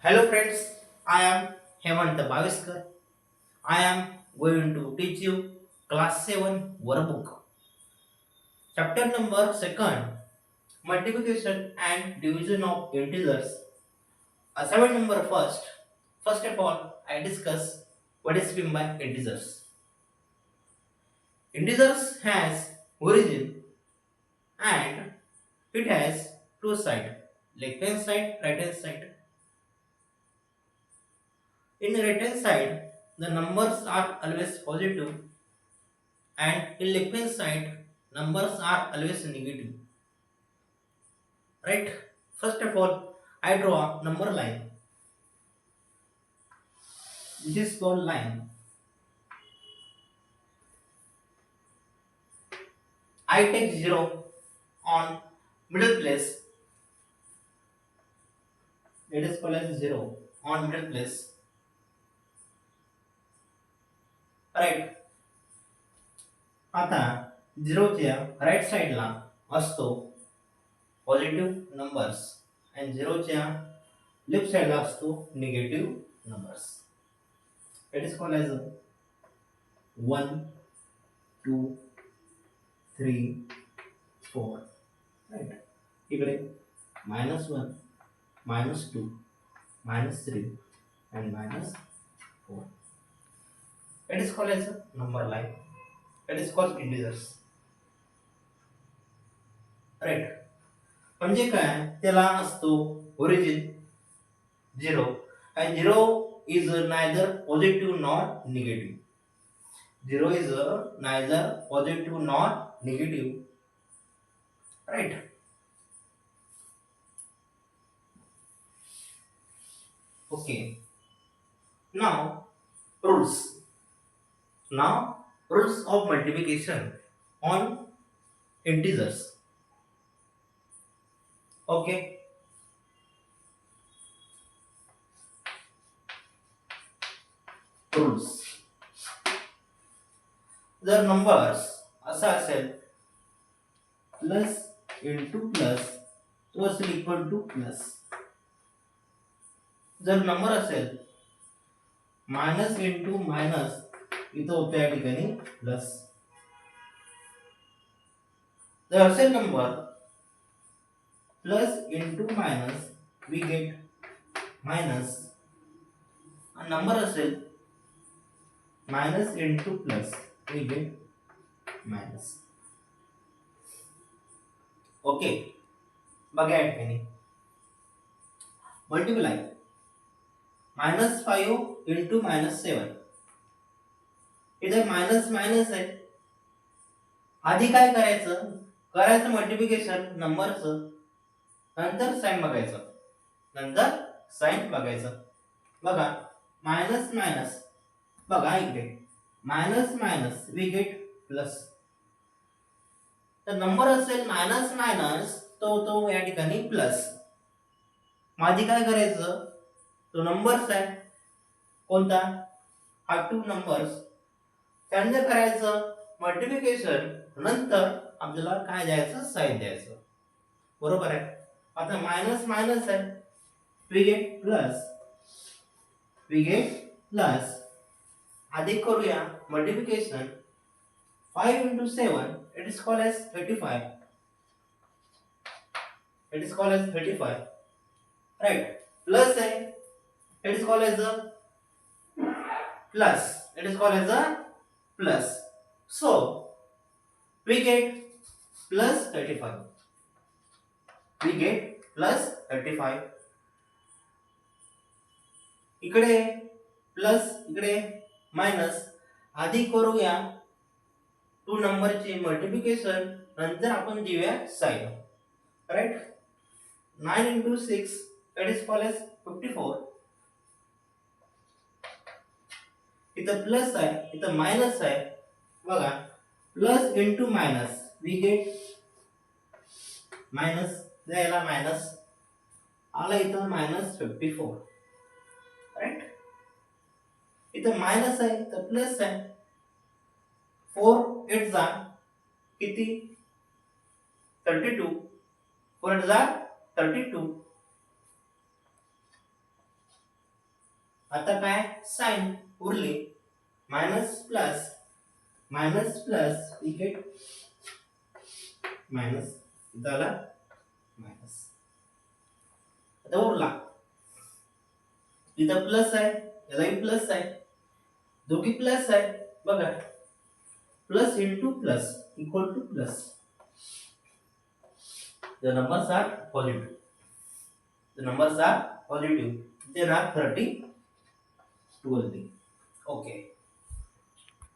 Hello friends, I am Hemant Bhaviskar. I am going to teach you class 7 workbook. Chapter number 2, multiplication and division of integers. Assignment number first. First of all, I discuss what is meant by integers. Integers has origin and it has two sides, left hand side, right hand side. In the right hand side, the numbers are always positive and in left hand side numbers are always negative, right? First of all, I draw number line. This is called line. I take 0 on middle place. It is called as 0 on middle place, right? आता 0 च्या right साइडला असतो positive numbers आणि 0 च्या left साइडला असतो negative numbers. It is called as 1 2 3 4, right? इकडे -1, -2, -3 and -4. It is called as a number line. It is called integers, right? म्हणजे काय त्याला असतो origin 0 and 0 is neither positive nor negative. 0 is neither positive nor negative, right? Okay. Now rules. Now rules of multiplication on integers. Okay. Rules. जर numbers असा असेल plus into plus तो असेल equal to plus. जर number असेल minus into minus इथं होतं या ठिकाणी प्लस. जर असेल number plus into minus we get minus. Number असेल minus into plus we get minus. Okay, बघा या ठिकाणी मल्टिप्लाय -5 इंटू -7. इथे मायनस मायनस आहे. आधी काय करायचं मल्टिप्लिकेशन नंबरचं, नंतर साइन बघायचं. बघा मायनस मायनस, बघा इकडे minus minus we get plus. तर नंबर असेल मायनस मायनस तो या ठिकाणी प्लस. आधी काय करायचं, तो नंबर्स आहे कोणता हा टू नंबर्स, त्यांचं करायचं मल्टिप्लिकेशन, नंतर आपल्याला काय द्यायचं साइन द्यायचं. बरोबर आहे. आता मायनस मायनस आहे वी गेट प्लस. आधी करूया multiplication. 5 into 7 it is called as 35. It is called as 35, right? Plus है, it is called as a plus. It is called as a plus. So we get plus 35. We get plus 35. इकडे plus इकडे minus. आधी करूया to नंबरचे multiplication, नंतर आपण देऊया sign, right? 9 into 6 that is called as 54. इथं प्लस आहे इथं मायनस आहे. बघा plus into minus we get minus. द्यायला मायनस आला इथं -54, राइट? इथं मायनस आहे इथं प्लस आहे. 4 8 जा किती 32. 4 8 जा 32. आता काय साइन उरले minus plus we get minus झाला मायनस. आता उरला इथं प्लस आहे यालाही प्लस आहे दोघी प्लस आहे बघा plus into plus equal to plus. The numbers are positive. The numbers are positive. They are 30 12. Okay.